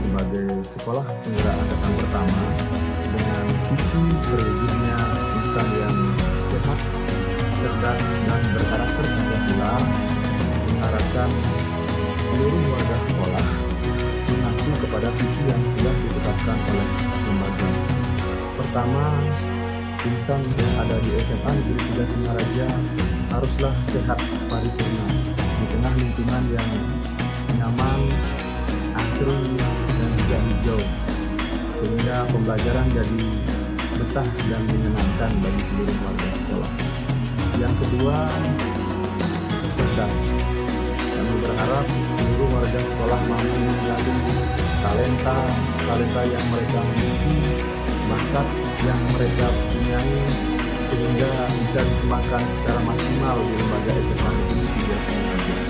sebagai sekolah penggerak angkatan pertama dengan visi terwujudnya insan yang sehat, cerdas, dan berkarakter Pancasila, mengharapkan seluruh warga sekolah mengacu kepada visi yang sudah ditetapkan oleh lembaga. Pertama, insan yang ada di SMA Negeri 3 Singaraja haruslah sehat paripurna di tengah lingkungan yang nyaman, asri, dan juga hijau, sehingga pembelajaran jadi betah dan menyenangkan bagi seluruh warga sekolah. Yang kedua, cerdas. Kami berharap seluruh warga sekolah mampu menggali talenta yang mereka miliki, bakat yang mereka punyai, sehingga bisa dikembangkan secara maksimal di lembaga SMA Negeri 3 Singaraja.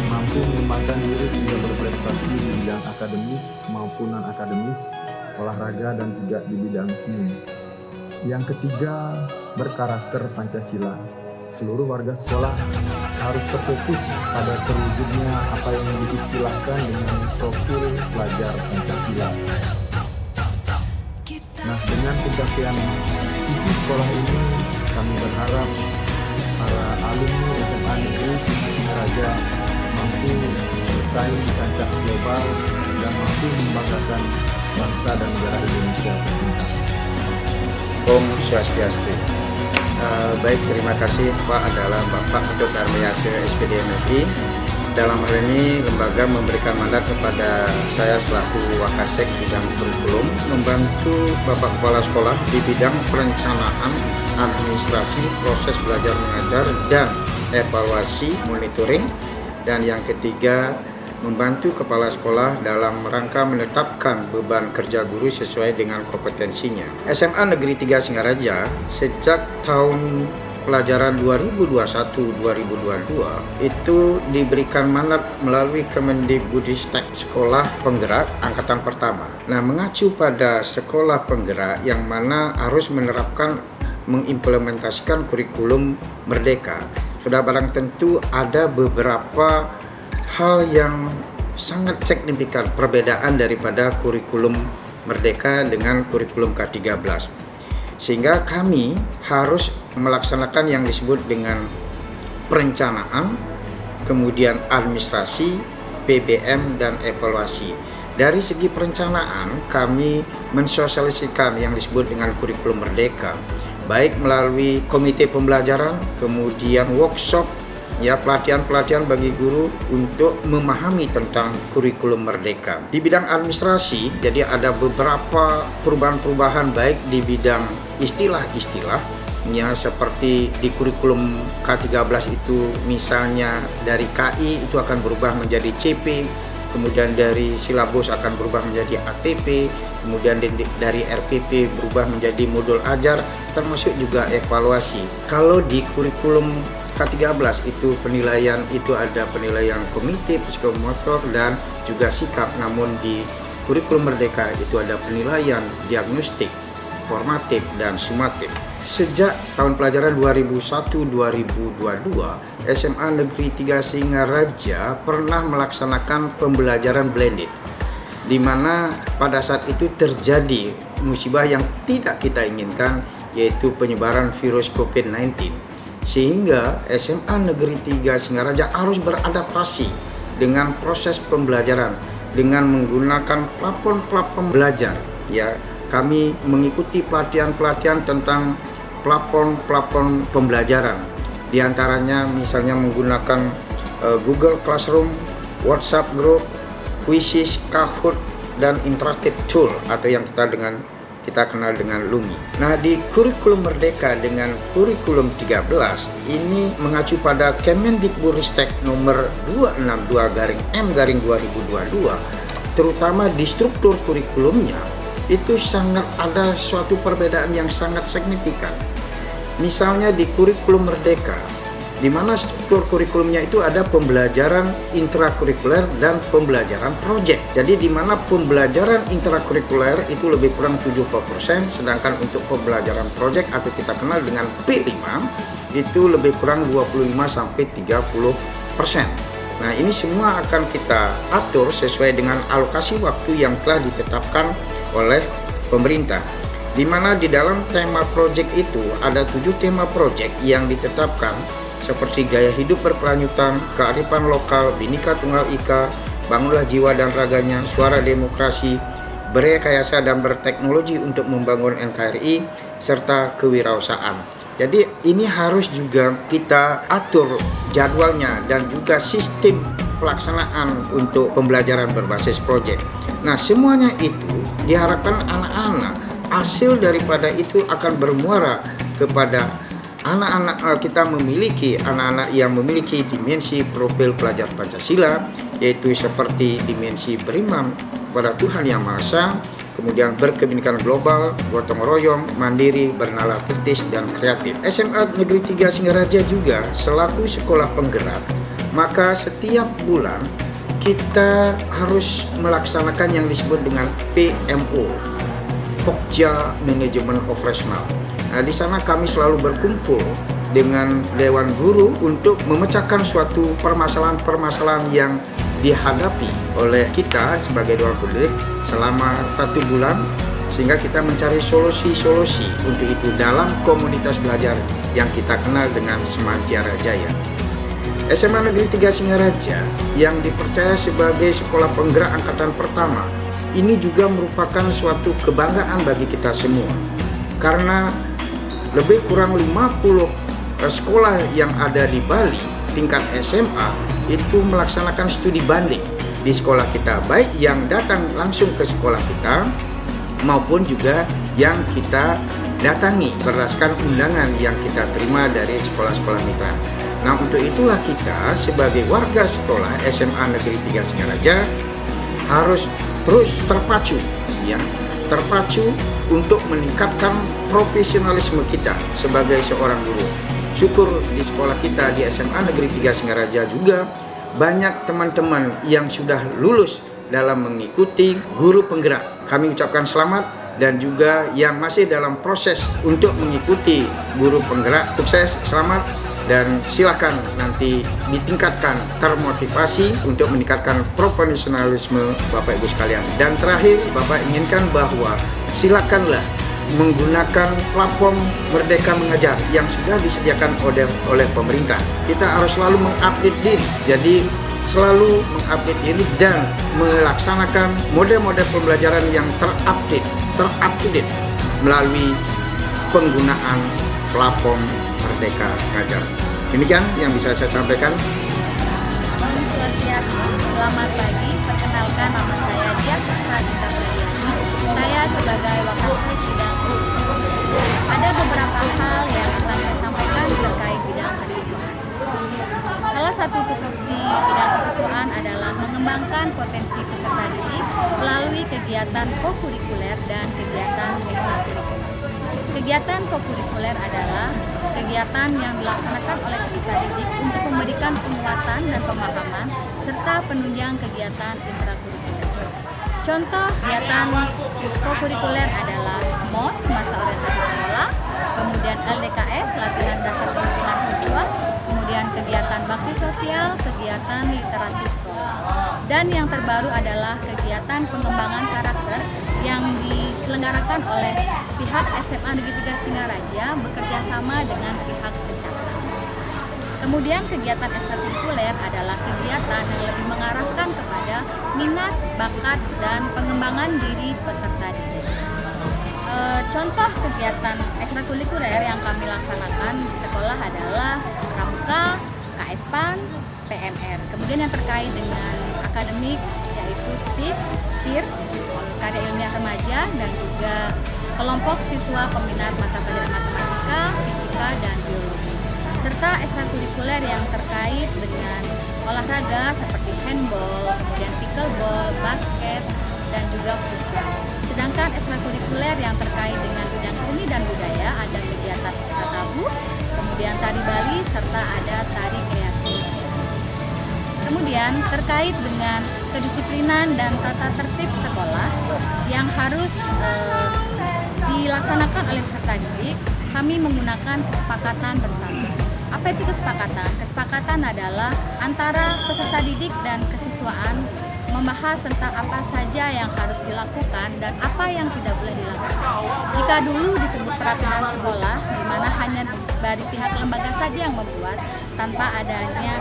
Mampu mengembangkan diri sehingga berprestasi di bidang akademis maupun non-akademis, olahraga, dan juga di bidang seni. Yang ketiga, berkarakter Pancasila. Seluruh warga sekolah harus terfokus pada terwujudnya apa yang diistilahkan dengan profil pelajar Pancasila. Nah, dengan pencapaian visi sekolah ini, kami berharap para alumni SMA Negeri Singaraja mampu bersaing di kancah global dan mampu membanggakan bangsa dan negara Indonesia. Om Swastiastu. Baik, terima kasih Pak adalah Bapak Ketua Sarmayase SPD MSI. Dalam hal ini lembaga memberikan mandat kepada saya selaku Wakasek bidang kurikulum membantu Bapak Kepala Sekolah di bidang perencanaan, administrasi, proses belajar mengajar, dan evaluasi monitoring. Dan yang ketiga, membantu kepala sekolah dalam rangka menetapkan beban kerja guru sesuai dengan kompetensinya. SMA Negeri 3 Singaraja sejak tahun pelajaran 2021-2022 itu diberikan mandat melalui Kemendikbudristek Sekolah Penggerak Angkatan Pertama. Nah, mengacu pada sekolah penggerak yang mana harus menerapkan mengimplementasikan kurikulum Merdeka. Sudah barang tentu ada beberapa hal yang sangat signifikan perbedaan daripada kurikulum Merdeka dengan kurikulum K13. Sehingga kami harus melaksanakan yang disebut dengan perencanaan, kemudian administrasi, PBM, dan evaluasi. Dari segi perencanaan, kami mensosialisasikan yang disebut dengan kurikulum Merdeka, baik melalui komite pembelajaran, kemudian workshop, pelatihan-pelatihan bagi guru untuk memahami tentang kurikulum Merdeka. Di bidang administrasi, jadi ada beberapa perubahan-perubahan baik di bidang istilah-istilah, seperti di kurikulum K13 itu misalnya dari KI itu akan berubah menjadi CP, kemudian dari silabus akan berubah menjadi ATP, kemudian dari RPP berubah menjadi modul ajar, termasuk juga evaluasi. Kalau di kurikulum K13 itu penilaian itu ada penilaian kognitif, psikomotor, dan juga sikap. Namun di kurikulum Merdeka itu ada penilaian diagnostik, formatif, dan sumatif. Sejak tahun pelajaran 2001-2022, SMA Negeri 3 Singaraja pernah melaksanakan pembelajaran blended, di mana pada saat itu terjadi musibah yang tidak kita inginkan, yaitu penyebaran virus COVID-19. Sehingga SMA Negeri 3 Singaraja harus beradaptasi dengan proses pembelajaran dengan menggunakan plafon-plafon belajar. Kami mengikuti pelatihan-pelatihan tentang plafon-plafon pembelajaran. Di antaranya misalnya menggunakan Google Classroom, WhatsApp Group, Quizzes, Kahoot, dan Interactive Tool atau yang kita kenal dengan Lumi. Nah, di kurikulum Merdeka dengan kurikulum 13 ini mengacu pada Kemendikbudristek nomor 262/M/2022, terutama di struktur kurikulumnya itu sangat ada suatu perbedaan yang sangat signifikan. Misalnya di kurikulum Merdeka, di mana struktur kurikulumnya itu ada pembelajaran intrakurikuler dan pembelajaran proyek. Jadi di mana pembelajaran intrakurikuler itu lebih kurang 70%, sedangkan untuk pembelajaran proyek atau kita kenal dengan P5 itu lebih kurang 25-30%. Nah, ini semua akan kita atur sesuai dengan alokasi waktu yang telah ditetapkan oleh pemerintah. Di mana di dalam tema project itu ada 7 tema project yang ditetapkan seperti gaya hidup berkelanjutan, kearifan lokal, Bhinneka Tunggal Ika, bangunlah jiwa dan raganya, suara demokrasi, berrekayasa dan berteknologi untuk membangun NKRI, serta kewirausahaan. Jadi ini harus juga kita atur jadwalnya dan juga sistem pelaksanaan untuk pembelajaran berbasis proyek. Nah, semuanya itu diharapkan anak-anak, hasil daripada itu akan bermuara kepada anak-anak kita memiliki anak-anak yang memiliki dimensi profil pelajar Pancasila, yaitu seperti dimensi beriman kepada Tuhan Yang Maha Esa, kemudian berkebinekaan global, gotong royong, mandiri, bernalar kritis, dan kreatif. SMA Negeri 3 Singaraja juga selaku sekolah penggerak, maka setiap bulan kita harus melaksanakan yang disebut dengan PMO, Pokja Manajemen Operasional. Nah, di sana kami selalu berkumpul dengan Dewan Guru untuk memecahkan suatu permasalahan-permasalahan yang dihadapi oleh kita sebagai Dewan Publik selama 1 bulan, sehingga kita mencari solusi-solusi untuk itu dalam komunitas belajar yang kita kenal dengan Semantiara Jaya. SMA Negeri 3 Singaraja yang dipercaya sebagai sekolah penggerak angkatan pertama ini juga merupakan suatu kebanggaan bagi kita semua, karena lebih kurang 50 sekolah yang ada di Bali tingkat SMA itu melaksanakan studi banding di sekolah kita, baik yang datang langsung ke sekolah kita maupun juga yang kita datangi berdasarkan undangan yang kita terima dari sekolah-sekolah mitra. Nah, untuk itulah kita sebagai warga sekolah SMA Negeri 3 Singaraja harus terus terpacu untuk meningkatkan profesionalisme kita sebagai seorang guru. Syukur di sekolah kita di SMA Negeri 3 Singaraja juga banyak teman-teman yang sudah lulus dalam mengikuti guru penggerak. Kami ucapkan selamat, dan juga yang masih dalam proses untuk mengikuti guru penggerak, sukses, selamat, dan silakan nanti ditingkatkan termotivasi untuk meningkatkan profesionalisme Bapak Ibu sekalian. Dan terakhir, Bapak inginkan bahwa silakanlah menggunakan platform Merdeka Mengajar yang sudah disediakan oleh pemerintah. Kita harus selalu mengupdate diri, jadi selalu mengupdate diri dan melaksanakan model-model pembelajaran yang ter-up-to-date melalui penggunaan platform Merdeka Mengajar. Demikian yang bisa saya sampaikan. Om Swastiastu, selamat pagi. Perkenalkan, nama saya Dia Suprasita Pradiani. Saya sebagai Wakasih bidang ada beberapa hal yang akan saya sampaikan terkait bidang kesiswaan. Salah satu tupoksi bidang kesiswaan adalah mengembangkan potensi peserta didik melalui kegiatan kokurikuler dan kegiatan ekstrakurikuler. Kegiatan kokurikuler adalah kegiatan yang dilaksanakan oleh peserta didik untuk memberikan penguatan dan pemahaman serta penunjang kegiatan intrakurikuler. Contoh kegiatan kokurikuler adalah MOS, masa orientasi sekolah, kemudian LDKS, latihan dasar kepemimpinan siswa, kemudian kegiatan bakti sosial, kegiatan literasi sekolah. Dan yang terbaru adalah kegiatan pengembangan karakter yang diselenggarakan oleh pihak SMA Negeri 3 Singaraja bekerja sama dengan pihak Secakra. Kemudian kegiatan ekstrakurikuler adalah kegiatan yang lebih mengarahkan kepada minat, bakat, dan pengembangan diri peserta didik. Contoh kegiatan ekstrakurikuler yang kami laksanakan di sekolah adalah Pramuka, KSPAN, PMR. Kemudian yang terkait dengan akademik yaitu TIR, Karya Ilmiah Remaja, dan juga kelompok siswa peminat mata pelajaran matematika, fisika, dan biologi. Serta ekstrakurikuler yang terkait dengan olahraga seperti handball, kemudian pickleball, basket, dan juga futsal. Sedangkan ekstrakurikuler yang terkait dengan bidang seni dan budaya ada kegiatan ekstra tabu, kemudian tari Bali, serta ada tari kreasi. Kemudian terkait dengan kedisiplinan dan tata tertib sekolah yang harus dilaksanakan oleh peserta didik, kami menggunakan kesepakatan bersama. Apa itu kesepakatan? Kesepakatan adalah antara peserta didik dan kesiswaan membahas tentang apa saja yang harus dilakukan dan apa yang tidak boleh dilakukan. Jika dulu disebut peraturan sekolah, di mana hanya dari pihak lembaga saja yang membuat tanpa adanya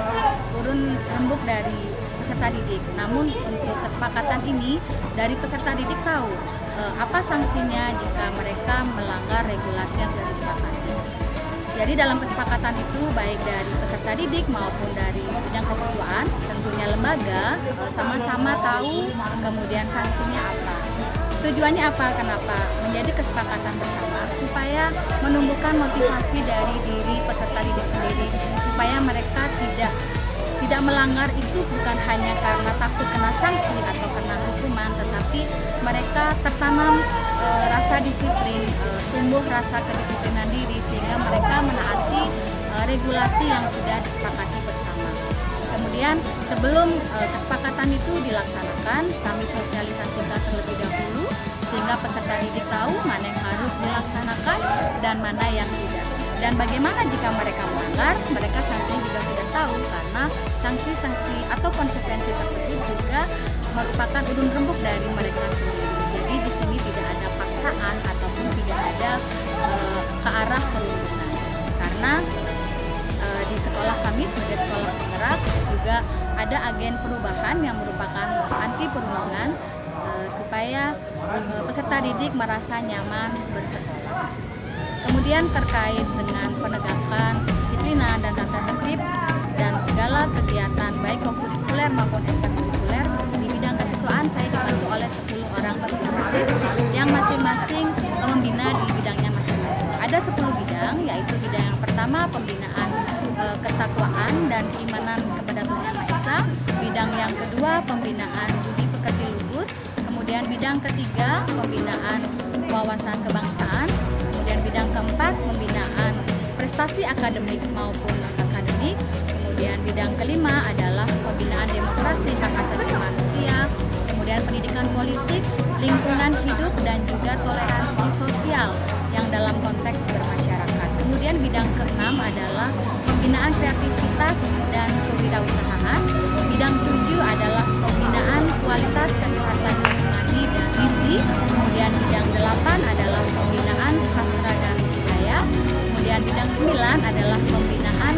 urun rembuk dari peserta didik. Namun untuk kesepakatan ini dari peserta didik tahu apa sanksinya jika mereka melanggar regulasi yang sudah disepakati. Jadi dalam kesepakatan itu baik dari peserta didik maupun dari bidang kesiswaan, tentunya lembaga sama-sama tahu kemudian sanksinya apa. Tujuannya apa? Kenapa? Menjadi kesepakatan bersama supaya menumbuhkan motivasi dari diri peserta didik sendiri supaya mereka tidak melanggar itu bukan hanya karena takut kena sanksi atau kena hukuman, tetapi mereka tertanam rasa disiplin, tumbuh rasa kedisiplinan diri sehingga mereka menaati regulasi yang sudah disepakati bersama. Kemudian sebelum kesepakatan itu dilaksanakan, kami sosialisasikan terlebih dahulu sehingga peserta didik tahu mana yang harus dilaksanakan dan mana yang tidak. Dan bagaimana jika mereka melanggar, mereka sanksinya juga sudah tahu karena sanksi-sanksi atau konsekuensi tersebut juga merupakan urun rembuk dari mereka sendiri. Jadi di sini tidak ada paksaan ataupun tidak ada ke arah perundungan. Karena di sekolah kami sebagai sekolah penggerak juga ada agen perubahan yang merupakan anti perundungan supaya peserta didik merasa nyaman bersekolah. Kemudian terkait dengan penegakan disiplinan dan tata tertib dan segala kegiatan baik kurikuler maupun ekstrakurikuler di bidang kesiswaan, saya dibantu oleh 10 orang peserta basis yang masing-masing membina di bidangnya masing-masing. Ada 10 bidang, yaitu bidang yang pertama pembinaan ketakwaan dan keimanan kepada Tuhan Yang Maha Esa, bidang yang kedua pembinaan budi pekerti luhur, kemudian bidang ketiga pembinaan wawasan kebangsaan, kemudian bidang keempat pembinaan prestasi akademik maupun non-akademik, kemudian bidang kelima adalah pembinaan demokrasi hak asasi manusia, kemudian pendidikan politik, lingkungan hidup dan juga toleransi sosial yang dalam konteks bermasyarakat. Kemudian bidang keenam adalah pembinaan kreativitas dan kewirausahaan. Bidang 7 adalah pembinaan kualitas kesehatan jasmani dan gizi. Kemudian bidang 8 adalah pembinaan sastra dan budaya. Kemudian bidang 9 adalah pembinaan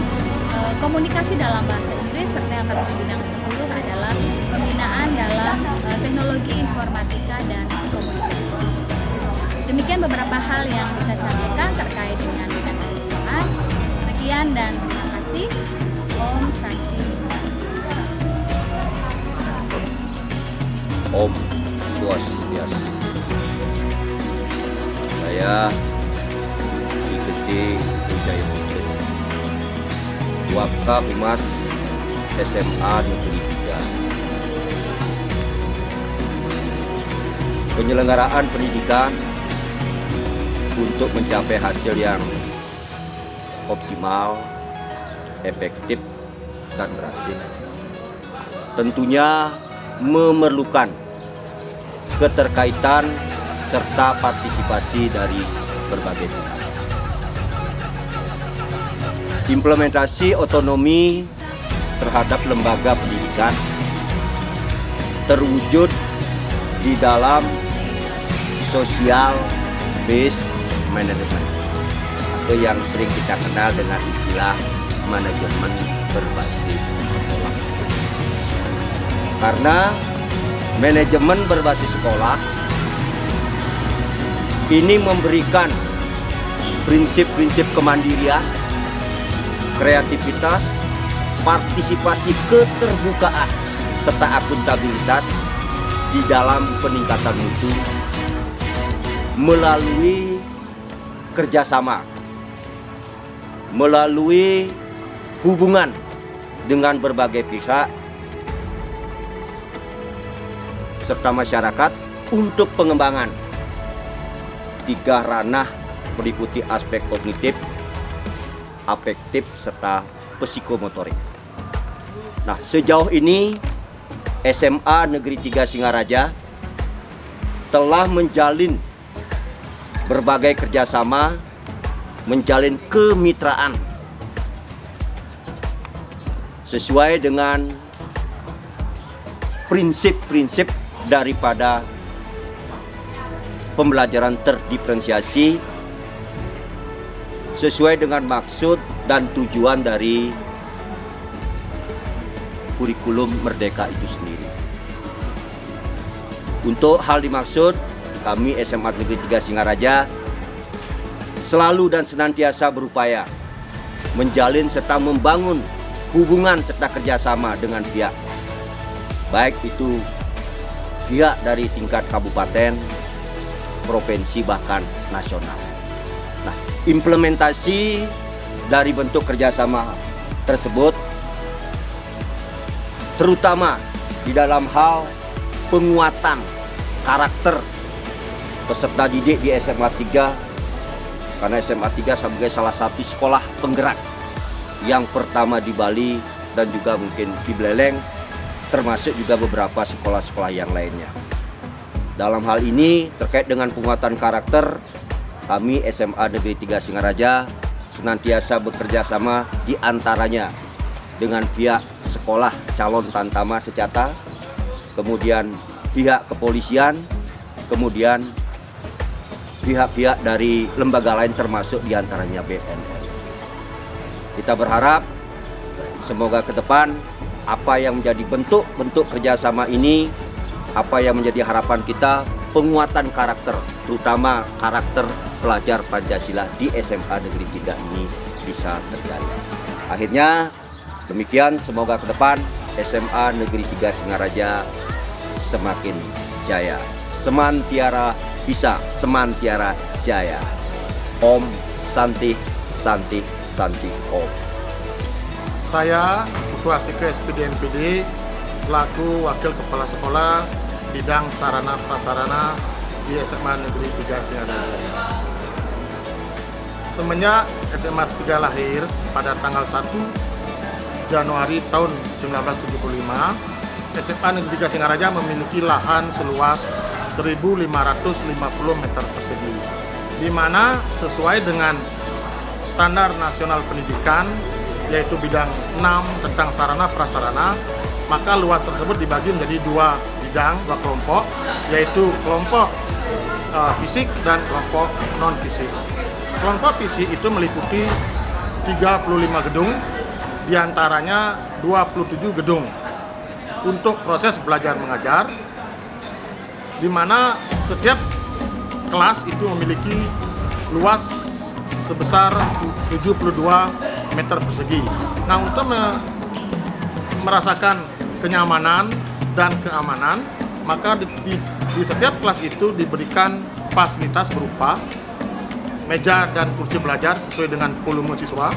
komunikasi dalam bahasa Inggris, serta yang terakhir bidang 10 adalah pembinaan dalam teknologi informatika dan komunikasi. Demikian beberapa hal yang bisa saya sampaikan terkait dengan bidang kesiswaan. Sekian dan terima kasih. Om Santi. Om Swastiastu. Saya Ki Gede Wijaya Putri, Wakahumas SMA Negeri 3. Penyelenggaraan pendidikan untuk mencapai hasil yang optimal, efektif, dan berhasil tentunya memerlukan keterkaitan serta partisipasi dari berbagai pihak. Implementasi otonomi terhadap lembaga pendidikan terwujud di dalam social based management atau yang sering kita kenal dengan istilah manajemen berbasis sekolah. Karena manajemen berbasis sekolah ini memberikan prinsip-prinsip kemandirian, kreativitas, partisipasi, keterbukaan, serta akuntabilitas di dalam peningkatan mutu melalui kerjasama, melalui hubungan dengan berbagai pihak serta masyarakat untuk pengembangan 3 ranah meliputi aspek kognitif, afektif, serta psikomotorik. Nah, sejauh ini SMA Negeri 3 Singaraja telah menjalin berbagai kerjasama, menjalin kemitraan sesuai dengan prinsip-prinsip daripada pembelajaran terdiferensiasi sesuai dengan maksud dan tujuan dari kurikulum Merdeka itu sendiri. Untuk hal dimaksud, kami SMA Negeri 3 Singaraja selalu dan senantiasa berupaya menjalin serta membangun hubungan serta kerjasama dengan pihak, baik itu pihak dari tingkat kabupaten, provinsi, bahkan nasional. Nah, implementasi dari bentuk kerjasama tersebut terutama di dalam hal penguatan karakter peserta didik di SMA 3, karena SMA 3 sebagai salah satu sekolah penggerak yang pertama di Bali dan juga mungkin di Beleleng, termasuk juga beberapa sekolah-sekolah yang lainnya. Dalam hal ini terkait dengan penguatan karakter, kami SMA Negeri 3 Singaraja senantiasa bekerja sama di antaranya dengan pihak sekolah calon Tantama Secata, kemudian pihak kepolisian, kemudian pihak-pihak dari lembaga lain termasuk diantaranya BNN. Kita berharap semoga ke depan apa yang menjadi bentuk-bentuk kerjasama ini, apa yang menjadi harapan kita, penguatan karakter, terutama karakter pelajar Pancasila di SMA Negeri 3 ini bisa terjadi. Akhirnya demikian, semoga ke depan SMA Negeri 3 Singaraja semakin jaya, semantiara bisa, semantiara jaya. Om Santi Santi Santi Om. Saya Ketua Astika SPD NPD selaku Wakil Kepala Sekolah Bidang Sarana Prasarana di SMA Negeri 3 Singaraja. Semenjak SMA 3 lahir pada tanggal 1 Januari tahun 1975, SMA Negeri 3 Singaraja memiliki lahan seluas 1.550 meter persegi, di mana sesuai dengan standar nasional pendidikan, yaitu bidang 6 tentang sarana prasarana, maka luas tersebut dibagi menjadi dua bidang, dua kelompok, yaitu kelompok fisik dan kelompok non fisik. Kelompok fisik itu meliputi 35 gedung, diantaranya 27 gedung untuk proses belajar mengajar, di mana setiap kelas itu memiliki luas sebesar 72 meter persegi. Nah, untuk merasakan kenyamanan dan keamanan, maka di setiap kelas itu diberikan fasilitas berupa meja dan kursi belajar sesuai dengan volume siswa,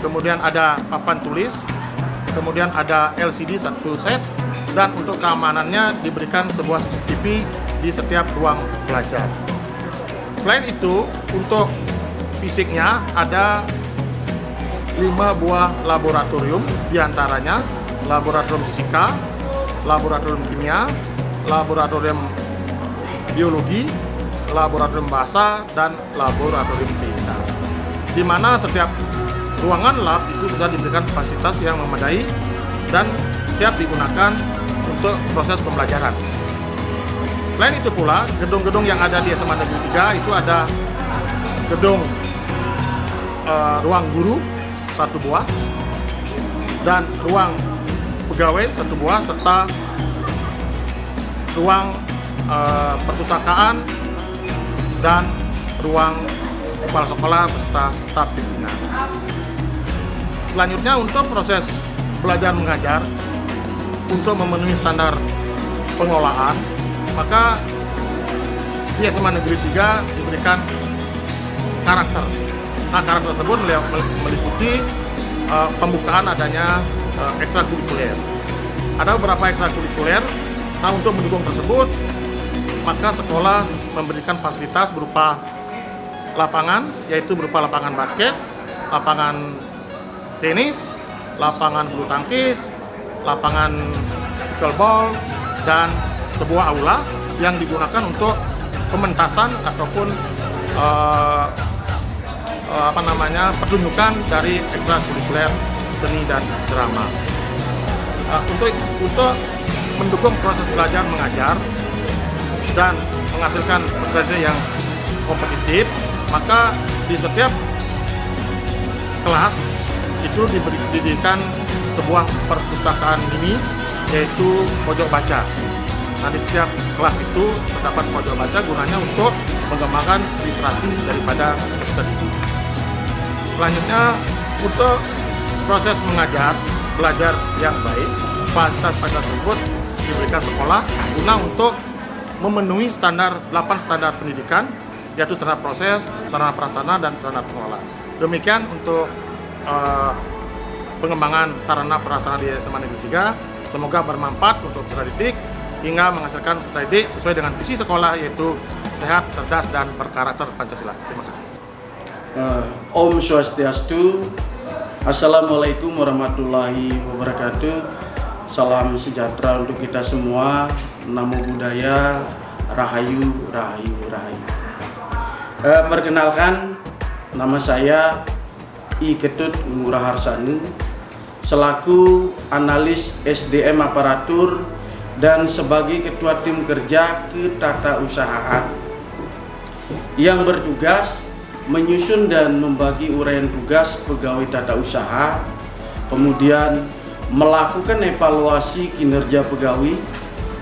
kemudian ada papan tulis, kemudian ada LCD satu set, dan untuk keamanannya diberikan sebuah CCTV di setiap ruang belajar. Selain itu, untuk fisiknya ada 5 buah laboratorium, diantaranya laboratorium fisika, laboratorium kimia, laboratorium biologi, laboratorium bahasa, dan laboratorium fisika. Di mana setiap ruangan lab itu sudah diberikan fasilitas yang memadai dan siap digunakan untuk proses pembelajaran. Selain itu pula, gedung-gedung yang ada di SMA Negeri 3 itu ada gedung ruang guru 1 buah dan ruang pegawai 1 buah, serta ruang perpustakaan dan ruang kepala sekolah beserta staf pimpinan. Selanjutnya, untuk proses belajar mengajar untuk memenuhi standar pengelolaan, maka di SMA Negeri 3 diberikan karakter. Nah, karakter tersebut meliputi pembukaan adanya ekstrakurikuler. Ada beberapa ekstrakurikuler. Nah, untuk mendukung tersebut, maka sekolah memberikan fasilitas berupa lapangan, yaitu berupa lapangan basket, lapangan tenis, lapangan bulu tangkis, lapangan pickleball, dan sebuah aula yang digunakan untuk pementasan ataupun pertunjukan dari ekstrakurikuler seni dan drama. untuk mendukung proses belajar mengajar dan menghasilkan peserta yang kompetitif, maka di setiap kelas itu didirikan sebuah perpustakaan mini, yaitu pojok baca. Nah, di setiap kelas itu terdapat pojok baca gunanya untuk mengembangkan literasi daripada peserta didik. Selanjutnya, untuk proses belajar yang baik, fasilitas tersebut diberikan sekolah guna untuk memenuhi 8 standar pendidikan, yaitu standar proses, sarana prasarana, dan standar pengelola. Demikian untuk pengembangan sarana prasarana di SMA Negeri 3. Semoga bermanfaat untuk peserta didik hingga menghasilkan peserta didik sesuai dengan visi sekolah, yaitu sehat, cerdas, dan berkarakter Pancasila. Terima kasih. Om Swastiastu. Assalamualaikum warahmatullahi wabarakatuh. Salam sejahtera untuk kita semua. Namo Buddhaya, Rahayu, Rahayu, Rahayu. Perkenalkan, nama saya I Ketut Ngurah Harsanu, selaku analis SDM aparatur dan sebagai ketua tim kerja ketatausahaan yang bertugas menyusun dan membagi uraian tugas pegawai tata usaha, kemudian melakukan evaluasi kinerja pegawai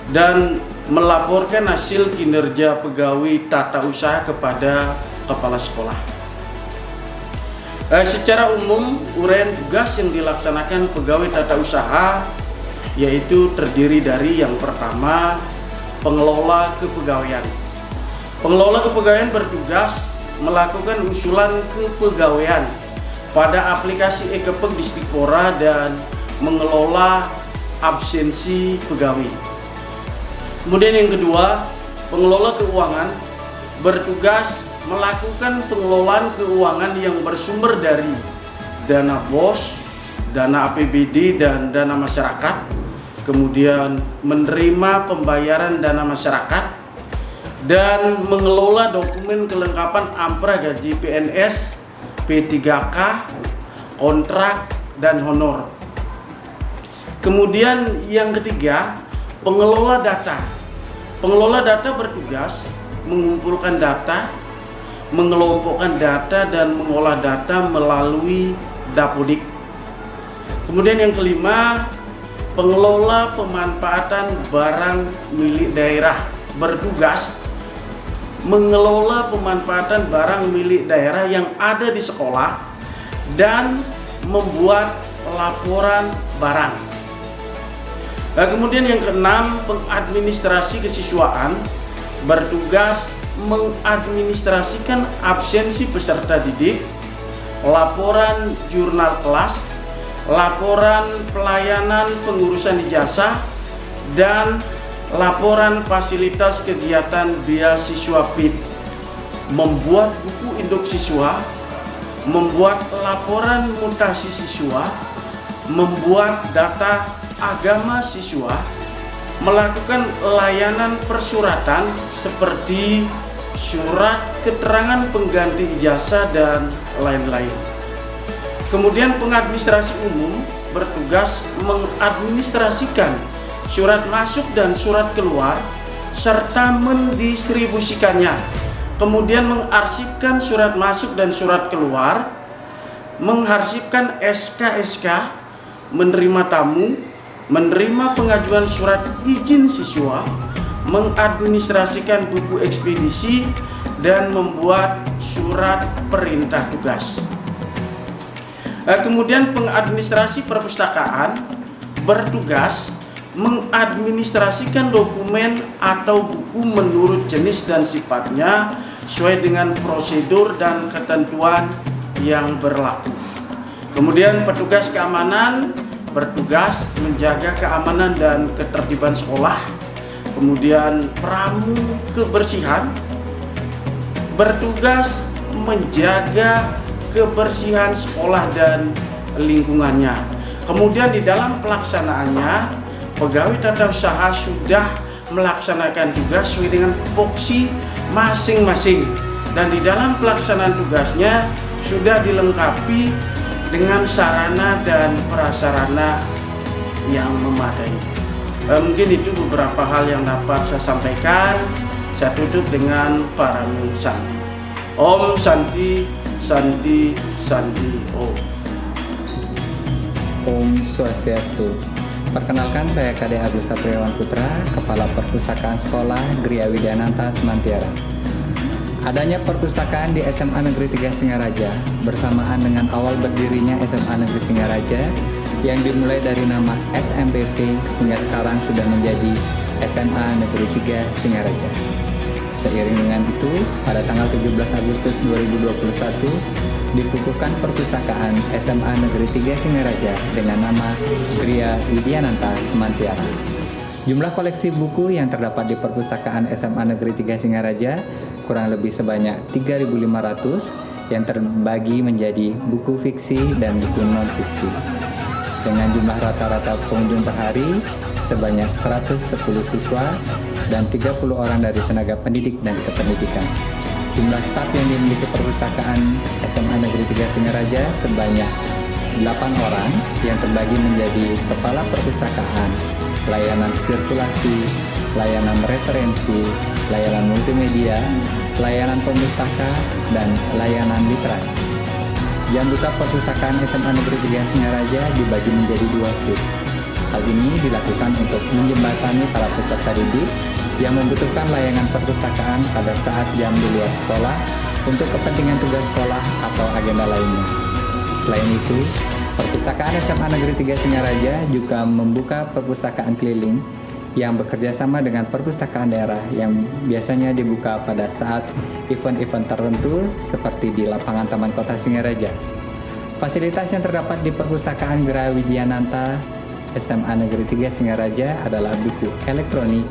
dan melaporkan hasil kinerja pegawai tata usaha kepada kepala sekolah. Secara umum, uraian tugas yang dilaksanakan pegawai tata usaha yaitu terdiri dari yang pertama, pengelola kepegawaian. Pengelola kepegawaian bertugas melakukan usulan kepegawaian pada aplikasi e-Kepeg Distikpora dan mengelola absensi pegawai. Kemudian yang kedua, pengelola keuangan bertugas melakukan pengelolaan keuangan yang bersumber dari dana BOS, dana APBD, dan dana masyarakat, kemudian menerima pembayaran dana masyarakat, dan mengelola dokumen kelengkapan ampra gaji PNS, P3K, kontrak, dan honor. Kemudian yang ketiga, pengelola data. Pengelola data bertugas mengumpulkan data, mengelompokkan data, dan mengolah data melalui Dapodik. Kemudian yang kelima, pengelola pemanfaatan barang milik daerah bertugas mengelola pemanfaatan barang milik daerah yang ada di sekolah dan membuat laporan barang. Nah, kemudian yang keenam, pengadministrasi kesiswaan bertugas mengadministrasikan absensi peserta didik, laporan jurnal kelas, laporan pelayanan pengurusan ijazah, dan laporan fasilitas kegiatan beasiswa PIP, membuat buku induk siswa, membuat laporan mutasi siswa, membuat data agama siswa, melakukan layanan persuratan seperti surat keterangan pengganti ijazah dan lain-lain. Kemudian pengadministrasi umum bertugas mengadministrasikan surat masuk dan surat keluar serta mendistribusikannya. Kemudian mengarsipkan surat masuk dan surat keluar, mengarsipkan SK-SK, menerima tamu, menerima pengajuan surat izin siswa, mengadministrasikan buku ekspedisi, dan membuat surat perintah tugas. Kemudian pengadministrasi perpustakaan bertugas mengadministrasikan dokumen atau buku menurut jenis dan sifatnya sesuai dengan prosedur dan ketentuan yang berlaku. Kemudian petugas keamanan bertugas menjaga keamanan dan ketertiban sekolah. Kemudian pramu kebersihan bertugas menjaga kebersihan sekolah dan lingkungannya. Kemudian di dalam pelaksanaannya, pegawai tata usaha sudah melaksanakan tugas sesuai dengan tupoksi masing-masing, dan di dalam pelaksanaan tugasnya sudah dilengkapi dengan sarana dan prasarana yang memadai. Mungkin itu beberapa hal yang dapat saya sampaikan. Saya tutup dengan parang Santi. Om Santi, Santi, Santi Om. Om Swastiastu. Perkenalkan, saya Kade Agus Sapriawan Putra, Kepala Perpustakaan Sekolah Gria Widiananta Semantiara. Adanya perpustakaan di SMA Negeri 3 Singaraja bersamaan dengan awal berdirinya SMA Negeri Singaraja yang dimulai dari nama SMPP hingga sekarang sudah menjadi SMA Negeri 3 Singaraja. Seiring dengan itu, pada tanggal 17 Agustus 2021 dikukuhkan perpustakaan SMA Negeri 3 Singaraja dengan nama Gria Widiananta Semantiara. Jumlah koleksi buku yang terdapat di perpustakaan SMA Negeri 3 Singaraja kurang lebih sebanyak 3.500 yang terbagi menjadi buku fiksi dan buku non-fiksi. Dengan jumlah rata-rata pengunjung per hari sebanyak 110 siswa dan 30 orang dari tenaga pendidik dan kependidikan. Jumlah staf yang dimiliki perpustakaan SMA Negeri 3 Singaraja sebanyak 8 orang yang terbagi menjadi kepala perpustakaan, layanan sirkulasi, layanan referensi, layanan multimedia, layanan pemustaka, dan layanan literasi. Jam buka perpustakaan SMA Negeri 3 Singaraja dibagi menjadi 2 shift. Hal ini dilakukan untuk menjembatani para peserta didik yang membutuhkan layanan perpustakaan pada saat jam di luar sekolah untuk kepentingan tugas sekolah atau agenda lainnya. Selain itu, perpustakaan SMA Negeri 3 Singaraja juga membuka perpustakaan keliling yang bekerja sama dengan perpustakaan daerah yang biasanya dibuka pada saat event-event tertentu seperti di lapangan Taman Kota Singaraja. Fasilitas yang terdapat di perpustakaan Gria Widiananta SMA Negeri 3 Singaraja adalah buku elektronik,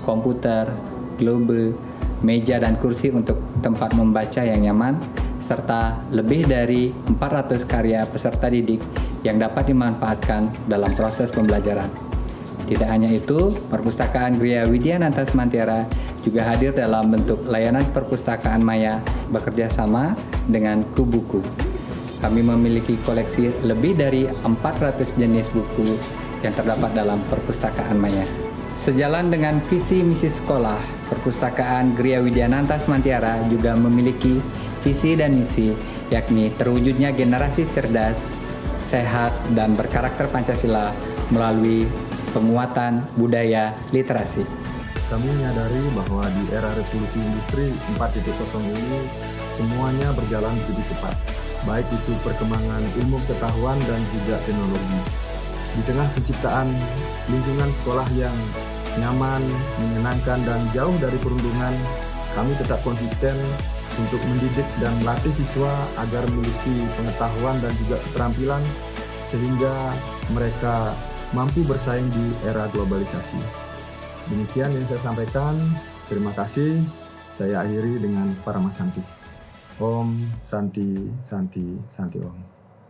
komputer, globe, meja dan kursi untuk tempat membaca yang nyaman, serta lebih dari 400 karya peserta didik yang dapat dimanfaatkan dalam proses pembelajaran. Tidak hanya itu, perpustakaan Gria Widiananta Semantiara juga hadir dalam bentuk layanan perpustakaan maya bekerja sama dengan Kubuku. Kami memiliki koleksi lebih dari 400 jenis buku yang terdapat dalam perpustakaan maya. Sejalan dengan visi misi sekolah, perpustakaan Gria Widiananta Semantiara juga memiliki visi dan misi, yakni terwujudnya generasi cerdas, sehat, dan berkarakter Pancasila melalui penguatan budaya literasi. Kami menyadari bahwa di era revolusi industri 4.0 ini semuanya berjalan begitu cepat, baik itu perkembangan ilmu pengetahuan dan juga teknologi. Di tengah penciptaan lingkungan sekolah yang nyaman, menyenangkan, dan jauh dari perundungan, kami tetap konsisten untuk mendidik dan melatih siswa agar memiliki pengetahuan dan juga keterampilan sehingga mereka mampu bersaing di era globalisasi. Demikian yang saya sampaikan. Terima kasih. Saya akhiri dengan Parama Santi. Om Santi, Santi, Santi Om.